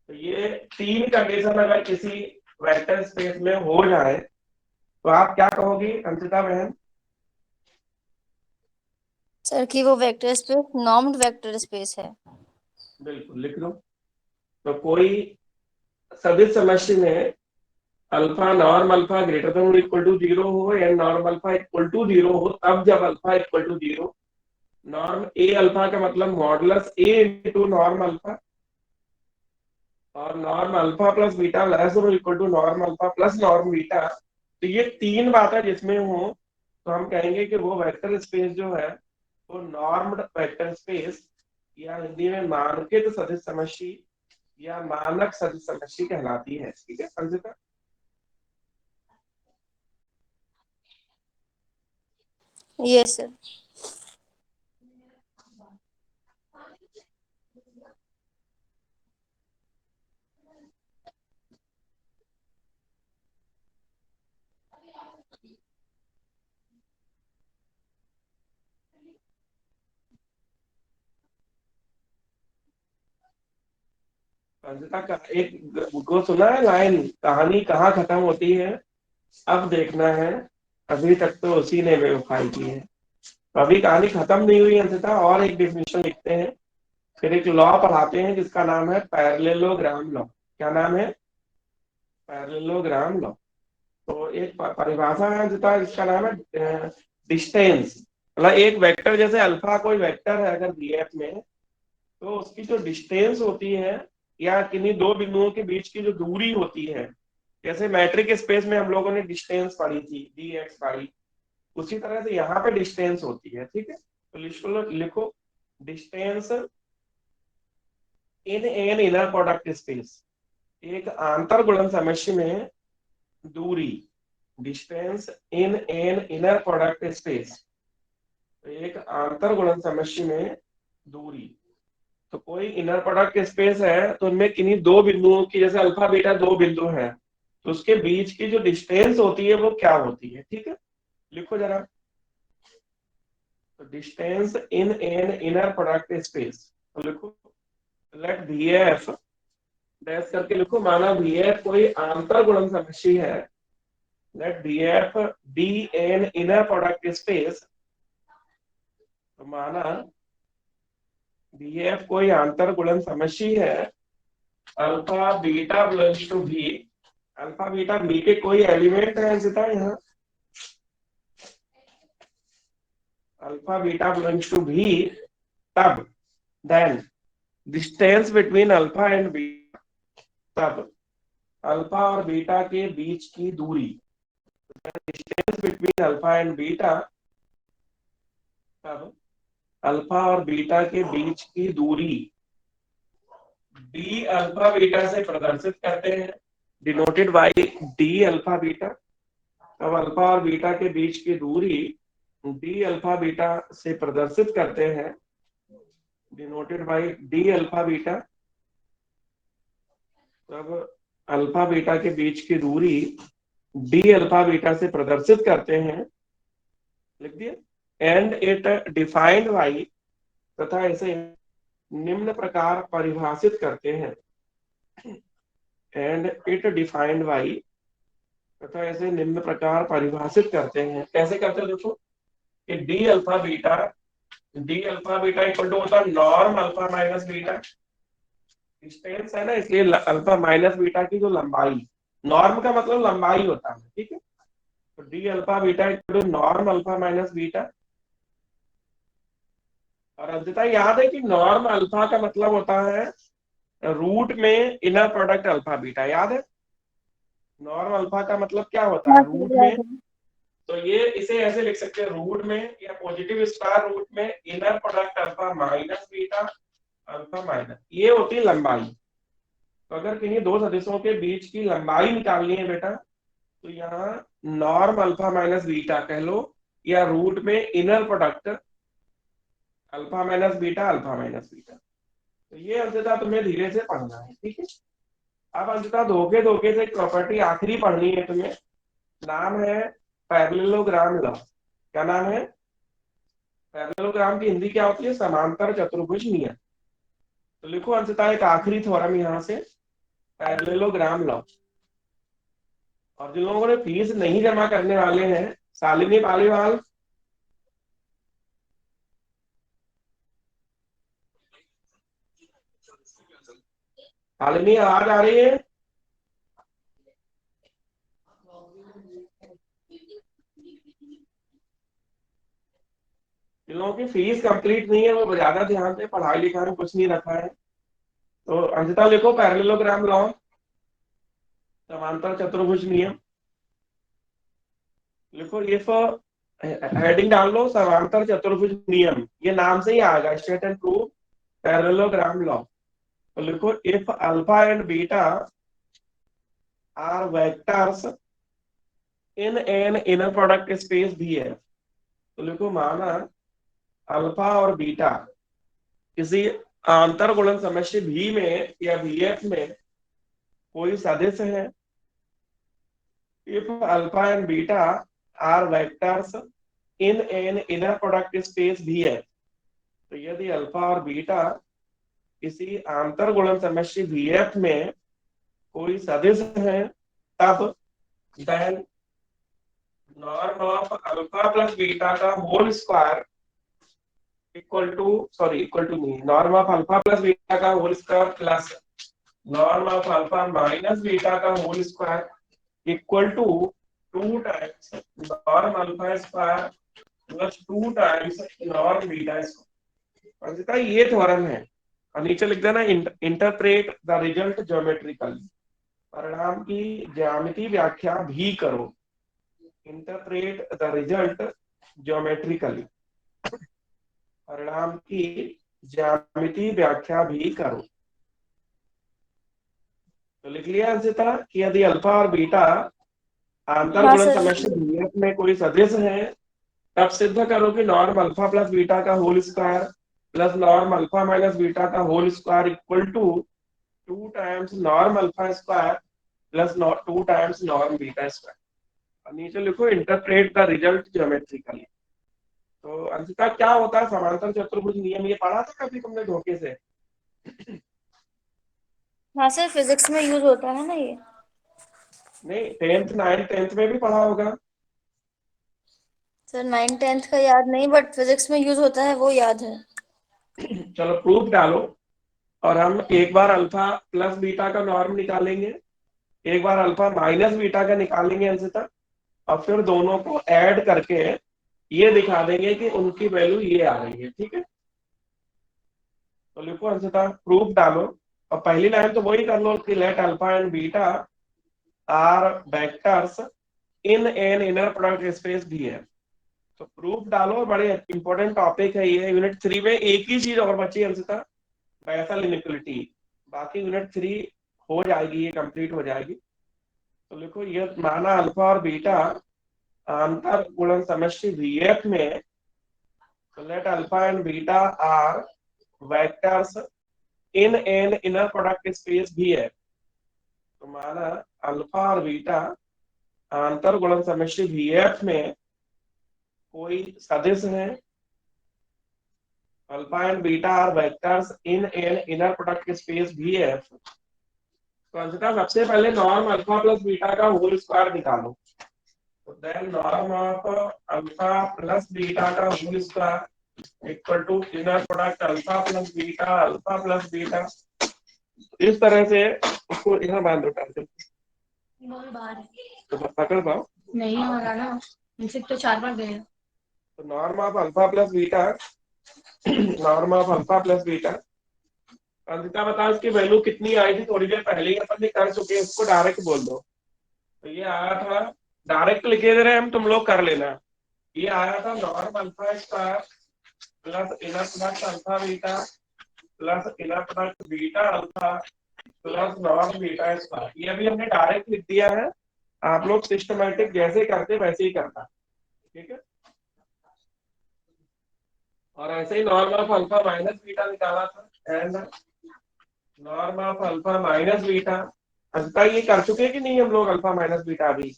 तो ये तीन कंडीशन अगर किसी वेक्टर स्पेस में हो जाए तो आप क्या कहोगी अंकिता बहन? सर कि वो वेक्टर स्पेस नॉर्म्ड वेक्टर स्पेस है। बिल्कुल, लिख लो। तो कोई सदिश समष्टि में alpha norm alpha greater than और इक्वल टू 0 हो या नॉर्म अल्फा इक्वल टू 0 हो, तब जब alpha equal to 0, norm A alpha का मतलब modulus A into norm alpha, और norm alpha plus beta less और equal to norm alpha plus norm beta. तो ये तीन बातें जिसमें हो तो हम कहेंगे कि वो वेक्टर स्पेस जो है वो नॉर्म्ड वेक्टर स्पेस या हिंदी में मानकित सदिश समष्टि या मानक सदिश समष्टि कहलाती है। ठीक है संजिता? Yes sir. संजिता का एक को सुना है लाइन, कहानी कहाँ खत्म होती है अब देखना है, अभी तक तो उसी ने बेवफाई की है। अभी कहानी खत्म नहीं हुई अंततः, और एक डेफिनेशन लिखते हैं, फिर एक लॉ पढ़ाते हैं जिसका नाम है पैरेललोग्राम लॉ। क्या नाम है? Parallelogram law. तो एक परिभाषा है अंततः जिसका नाम है डिस्टेंस। मतलब एक वेक्टर, जैसे अल्फा कोई वेक्टर है अगर बीएफ में, तो उसकी जो डिस्टेंस होती है या किन्हीं दो बिंदुओं के बीच की जो दूरी होती है, जैसे मैट्रिक स्पेस में हम लोगों ने डिस्टेंस पढ़ी थी dx पाई, उसी तरह से यहाँ पे डिस्टेंस होती है। ठीक है, तो लिखो distance in an inner product space, एक आंतर गुणन समष्टि में दूरी, distance in an inner product space, एक आंतर गुणन समष्टि में दूरी। तो कोई इनर प्रोडक्ट स्पेस है तो उनमें किन्हीं दो बिंदुओं की, जैसे अल्फा बीटा दो बिंदु हैं, तो उसके बीच की जो डिस्टेंस होती है वो क्या होती है? ठीक है, लिखो जरा। तो distance in an inner product space, तो लिखो लेट VF डैश करके लिखो, माना VF कोई आंतर गुणन समष्टि है, let VF be an inner product space. तो माना VF कोई आंतर गुणन समष्टि है, alpha beta belongs to V, alpha beta V के कोई एलिमेंट है अंकिता यहाँ, alpha beta belongs to V, तब then distance between alpha and beta, तब अल्फा और बीटा के बीच की दूरी, distance between alpha and beta, अब अल्फा और बीटा के बीच की दूरी डी अल्फा बीटा से प्रदर्शित करते हैं, denoted by D alpha beta. अब अल्फा और बीटा के बीच की दूरी डी अल्फा बीटा से प्रदर्शित करते हैं, denoted by D alpha beta. अब अल्फा बीटा के बीच की दूरी डी अल्फा बीटा से प्रदर्शित करते हैं, लिख दिए, एंड इट डिफाइंड बाई, तथा इसे निम्न प्रकार परिभाषित करते हैं, एंड इट डिफाइंड बाई, तथा ऐसे निम्न प्रकार परिभाषित करते हैं। कैसे करते हैं देखो, कि D alpha beta equal to होता है norm alpha minus beta, distance है ना, इसलिए अल्फा माइनस बीटा की जो लंबाई, नॉर्म का मतलब लंबाई होता है, ठीक है। तो D alpha beta equal to norm alpha minus beta. और अंततः याद है कि नॉर्म अल्फा का मतलब होता है रूट में इनर प्रोडक्ट अल्फा बीटा, याद है। नॉर्म अल्फा का मतलब क्या होता है, रूट में। तो ये इसे ऐसे लिख सकते हैं, रूट में या पॉजिटिव स्क्वायर रूट में inner product alpha minus beta alpha minus, ये होती है लंबाई। तो अगर किन्हीं दो सदिशों के बीच की लंबाई निकालनी है बेटा, तो यहाँ नॉर्म अल्फा माइनस बीटा कह लो, या रूट में inner product alpha minus beta alpha minus beta. तो ये अंततः तुम्हें धीरे से पढ़ना है, ठीक है। अब अंततः धोखे से एक प्रॉपर्टी आखिरी पढ़नी है तुम्हें, नाम है पैरेललोग्राम लॉ। क्या नाम है? पैरेललोग्राम की हिंदी क्या होती है? समांतर चतुर्भुज नियम। तो लिखो अंततः एक आखिरी थ्योरम यहाँ से, पैरेललोग्राम लॉ। और जिन लोगों ने फीस नहीं जमा करने वाले हैं, शालिनी पालीवाल, शालिनी आवाज आ रही है? जिन लोगों की फीस कंप्लीट नहीं है वो ज्यादा ध्यान से पढ़ाई लिखाई में कुछ नहीं रखा है। तो अंततः लिखो पैरेललोग्राम लॉ, समांतर चतुर्भुज नियम। लिखो इफ, हेडिंग डाल लो समांतर चतुर्भुज नियम, ये नाम से ही आएगा, state and prove parallelogram law. तो लिखो if alpha and beta are vectors in an inner product space भी है। तो लिखो माना अल्फा और बीटा किसी आंतर गुणन समष्टि भी में या VF में कोई सदिश है। If alpha and beta are vectors in an inner product space भी है। तो यदि अल्फा और बीटा किसी आंतर गुणन समष्टि VF में कोई सदिश है, तब then norm of alpha plus beta का होल स्क्वायर इक्वल टू नहीं, norm of alpha plus beta का whole square plus norm of alpha minus beta का whole square equal to 2 times norm alpha square plus 2 times norm beta square. ये theorem है। और नीचे लिख देना interpret the result geometrically, परिणाम की ज्यामितीय व्याख्या भी करो। इंटरप्रेट द रिजल्ट ज्योमेट्रिकली, परिणाम की ज्यामितीय व्याख्या भी करो। तो लिख लिया अंशिता कि यदि अल्फा और बीटा आंतर हाँ गुणन सर। समष्टि VF में कोई सदिश है, तब सिद्ध करो कि नॉर्म अल्फा प्लस बीटा का whole square plus norm alpha minus beta का whole square equal to 2 times norm alpha square plus 2 times norm beta square. और नीचे लिखो इंटरप्रेट द रिजल्ट ज्योमेट्रिकली। तो अंशिता क्या होता है समांतर चतुर्भुज नियम? ये पढ़ा था कभी तुमने धोखे से? हाँ सर, फिजिक्स में यूज होता है ना ये। नहीं, 10th 9th 10th में भी पढ़ा होगा। सर 9 10th का याद नहीं, बट फिजिक्स में यूज होता है वो याद है। चलो प्रूफ डालो, और हम एक बार अल्फा प्लस बीटा का नॉर्म निकालेंगे, एक बार अल्फा माइनस बीटा का निकालेंगे अंशिता, और फिर दोनों को ऐड करके ये दिखा देंगे कि उनकी वैल्यू ये आ रही है, ठीक है। तो लिखो अंशिता, प्रूफ डालो, और पहली लाइन तो वही कर लो कि let alpha and beta are vectors in an inner product space भी है। तो प्रूफ डालो, बड़े इंपॉर्टेंट टॉपिक है ये। यूनिट 3 में एक ही चीज और बची अंशतः, बेसल इनइक्वलिटी। बाकी यूनिट 3 हो जाएगी, ये कंप्लीट हो जाएगी। तो लिखो, ये माना अल्फा और बीटा आंतर गुणन समष्टि VF में, तो let alpha and beta are vectors in an inner product space भी है। तो माना अल्फा और बीटा आंतर गुणन समष्टि VF में कोई सदिश है, alpha and beta are vectors in an inner product space VF। तो अंशतः सबसे पहले नॉर्म अल्फा प्लस बीटा का होल स्क्वायर निकालो। तो then norm of alpha plus beta का whole square equal to inner product alpha plus beta. इस तरह से उसको यहाँ बांध दो, टाइम तो पकड़ पाओ नहीं हमारा ना, मुझे तो 4 बार गए। तो norm of alpha plus beta norm of alpha plus beta. Ankita बताओ इसकी वैल्यू कितनी आई थी, थोड़ी देर पहले ही अपन ने कर चुके हैं, इसको डायरेक्ट बोल दो। तो ये आया था, डायरेक्ट लिखे दे रहे हैं हम, तुम लोग कर लेना। ये आया था norm alpha square plus inner product alpha beta plus inner product beta alpha plus norm beta square. ये अभी हमने डायरेक्ट लिख दिया है, आप लोग सिस्टमैटिक जैसे करते वैसे ही करना, ठीक है। और ऐसे ही norm of alpha minus beta निकाला था, and norm of alpha minus beta. अंततः ये कर चुके कि नहीं हम लोग, अल्फा माइनस बीटा अभी?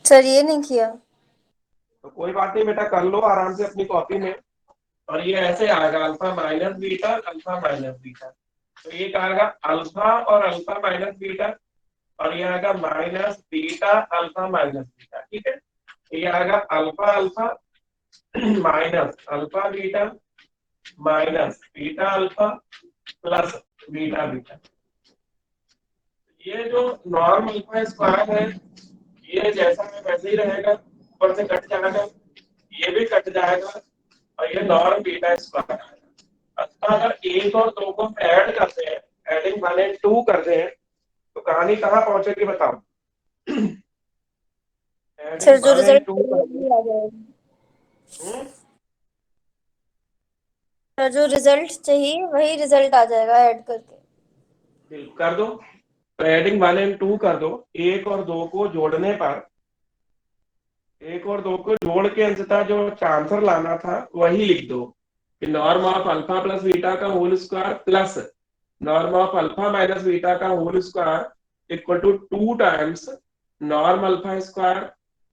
सर ये नहीं किया। तो कोई बात नहीं बेटा, कर लो आराम से अपनी कॉपी में। और ये ऐसे आएगा alpha minus beta alpha minus beta. तो ये आएगा अल्फा और अल्फा माइनस बीटा, और ये आएगा minus beta alpha minus beta, ठीक है। ये आएगा alpha alpha minus alpha beta minus beta alpha plus beta beta. ये जो नॉर्म अल्फा स्क्वायर है, ये जैसा है वैसे ही रहेगा, ऊपर से कट जाएगा, ये भी कट जाएगा, और ये नॉर्म बीटा स्क्वायर आएगा। अगर 1 और 2 को ऐड करते हैं, एडिंग 1 and 2 करते हैं, तो कहानी कहाँ पहुंचेगी बताओ? सर जो रिजल्ट सर जो रिजल्ट चाहिए वही रिजल्ट आ जाएगा ऐड करके। कर दो, तो एडिंग 1 and 2 कर दो। 1 और 2 को जोड़ने पर, 1 और 2 को जोड़ के अंततः जो आंसर लाना था वही लिख दो कि norm of alpha plus beta का whole square plus norm of alpha minus beta का whole square equal to 2 times norm alpha square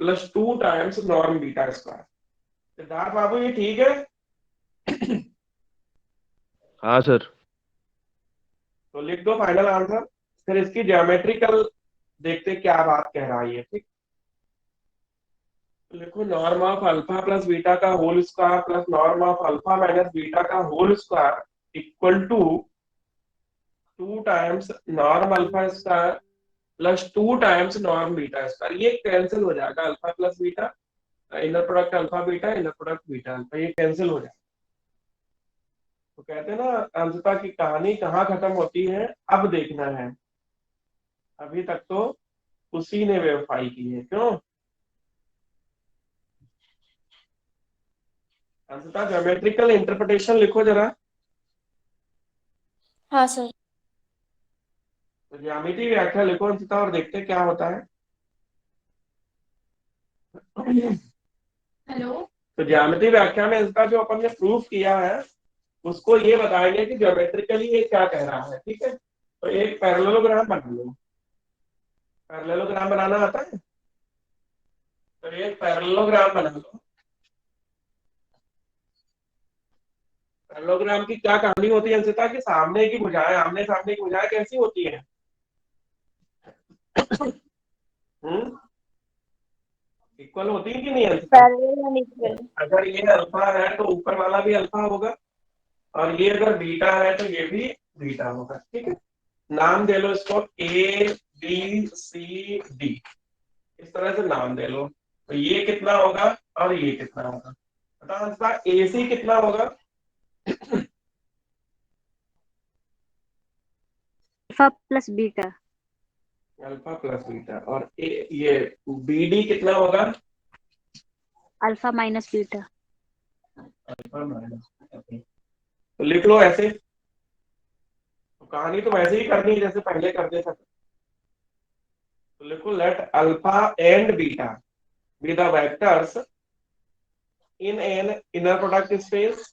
plus 2 times norm beta square. Siddharth बाबू ये ठीक है? हाँ सर। तो लिख दो फाइनल आंसर, फिर इसकी ज्योमेट्रिकल देखते क्या बात कह रहा है ये, ठीक। लिखो norm of alpha plus beta का whole square plus norm of alpha minus beta का whole square equal to 2 times norm alpha square plus 2 times norm beta square. ये कैंसिल हो जाएगा, alpha plus beta inner product alpha beta inner product beta alpha, ये cancel हो जाएगा। तो कहते हैं ना अंशतः की कहानी कहाँ खत्म होती है, अब देखना है। अभी तक तो उसी ने बेवफाई की है, क्यों? अंशतः ज्योमेट्रिकल इंटरप्रिटेशन लिखो जरा। हाँ सर। तो ज्यामिति व्याख्या लिखो अंशतः, और देखते क्या होता है। हेलो। तो ज्यामिति व्याख्या में इसका जो अपन ने प्रूफ किया है उसको ये बताएंगे कि ज्योमेट्रिकली ये क्या कह रहा है, ठीक है। तो एक पैरेललोग्राम बना लो। पैरेललोग्राम बनाना आता है? तो एक पैरेललोग्राम बना लो। पैरेललोग्राम की क्या कहानी होती है अंशिता, कि सामने की भुजाएं, आमने सामने की भुजाएं कैसी होती है? इक्वल होती है कि नहीं अंशिता? अगर ये अल्फा है तो ऊपर वाला भी अल्फा होगा, और ये अगर बीटा है तो ये भी बीटा होगा, ठीक है। नाम दे लो इसको A B C D, इस तरह से नाम दे लो। तो ये कितना होगा और ये कितना होगा, बताओ इसका AC कितना होगा? Alpha plus beta. Alpha plus beta. और ये BD कितना होगा? Alpha minus beta. Alpha minus beta. तो लिख लो ऐसे, तो कहानी तो वैसे ही करनी है जैसे पहले करते थे। तो लिखो late alpha and beta be the vectors in an inner product space.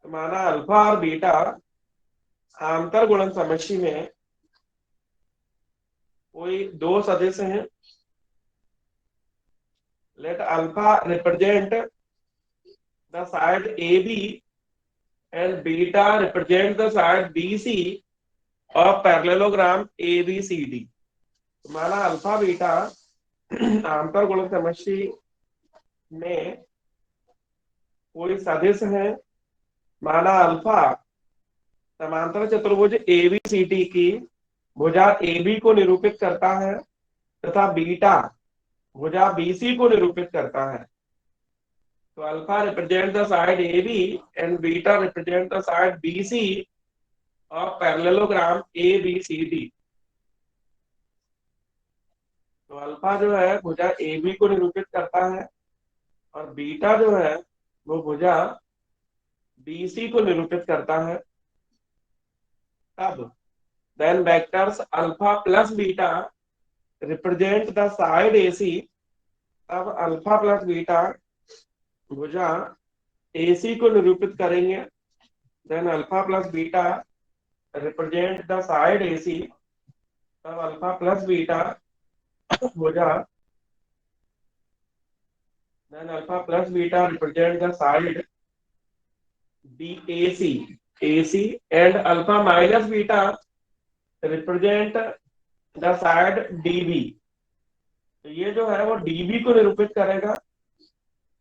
तो माना अल्फा और बीटा आंतर गुणन समुच्चय में कोई दो सदिश हैं। Let alpha represent the side AB and beta represent the side BC of parallelogram ABCD। तो माना अल्फा बीटा आंतर गुणन समुच्चय में कोई सदिश है। माना अल्फा समांतर चतुर्भुज ABCD की भुजा AB को निरूपित करता है तथा बीटा भुजा BC को निरूपित करता है। तो alpha represent the side AB and beta represent the side BC of parallelogram ABCD। तो अल्फा जो है भुजा AB को निरूपित करता है और बीटा जो है वो भुजा BC को निरूपित करता है। तब then vectors alpha plus beta represent the side AC। अब अल्फा प्लस बीटा भुजा AC को निरूपित करेंगे। Then alpha plus beta represent the side AC। तब अल्फा प्लस बीटा भुजा then alpha plus beta represent the side AC and alpha minus beta represent the side DB। तो ये जो है वो DB को निरूपित करेगा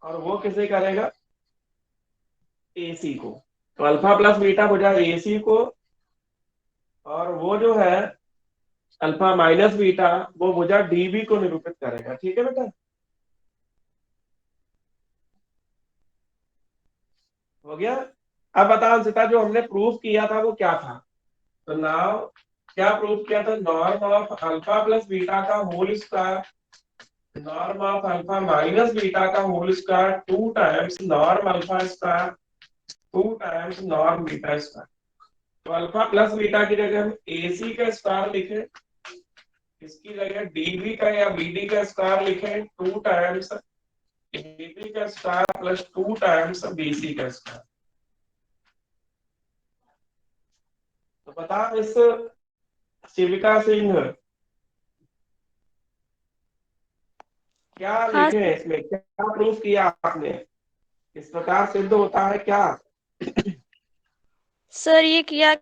और वो किसे करेगा? AC को। तो अल्फा प्लस बीटा भुजा AC को और वो जो है अल्फा माइनस बीटा वो भुजा DB को निरूपित करेगा। ठीक है बेटा, हो गया। अब बता अंशिता, जो हमने प्रूफ किया था वो क्या था? तो नाउ क्या प्रूफ किया था? Norm of alpha plus beta का whole square, norm of alpha minus beta का whole square 2 times norm alpha square 2 times norm beta square. तो अल्फा प्लस बीटा की जगह हम AC का स्क्वायर लिखे, इसकी जगह DB का या BD का स्क्वायर लिखे 2 टाइम्स AB का स्क्वायर प्लस 2 टाइम्स BC का स्क्वायर। तो बता इस शिविका सिंह क्या हाँ लिखे हैं इसमें, क्या प्रूफ किया आपने? इस प्रकार सिद्ध होता है क्या? सर, ये किया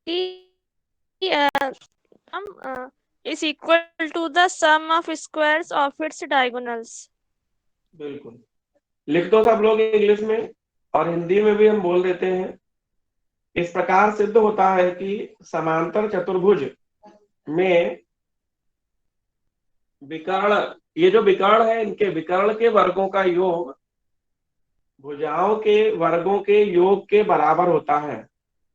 कि हम is equal to the sum of squares of its diagonals। बिल्कुल, लिख दो सब लोग इंग्लिश में और हिंदी में भी हम बोल देते हैं। इस प्रकार सिद्ध होता है कि समांतर चतुर्भुज में विकर्ण, ये जो विकर्ण है इनके विकर्ण के वर्गों का योग भुजाओं के वर्गों के योग के बराबर होता है।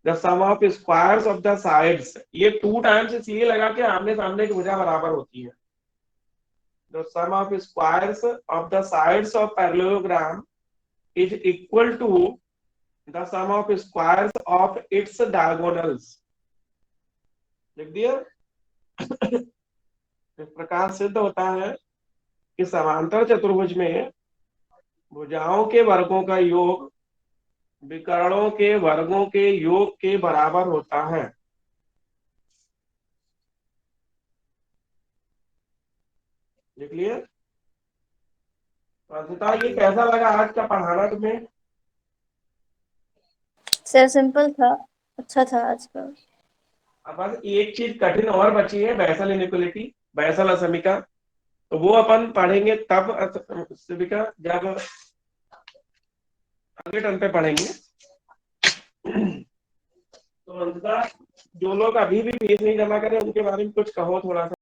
The sum of squares of the sides, ये 2 टाइम्स इसलिए लगा के आमने सामने की भुजा बराबर होती है। The sum of squares of the sides of parallelogram is equal to the sum of squares of its diagonals. लिख दिया। इस प्रकार सिद्ध होता है कि समांतर चतुर्भुज में भुजाओं के वर्गों का योग विकर्णों के वर्गों के योग के बराबर होता है। लिख लिए? अंशिता, ये कैसा लगा आज का पढ़ाना तुम्हें? सर सिंपल था, अच्छा था आज का। अब बस एक चीज कठिन और बची है, बेसल इनइक्वालिटी, बेसल असमीका। तो वो अपन पढ़ेंगे तब असमीका जब अगले टर्म पे पढ़ेंगे। तो अंशिता, जो लोग अभी भी फीस नहीं जमा करे उनके बारे में कुछ कहो थोड़ा सा।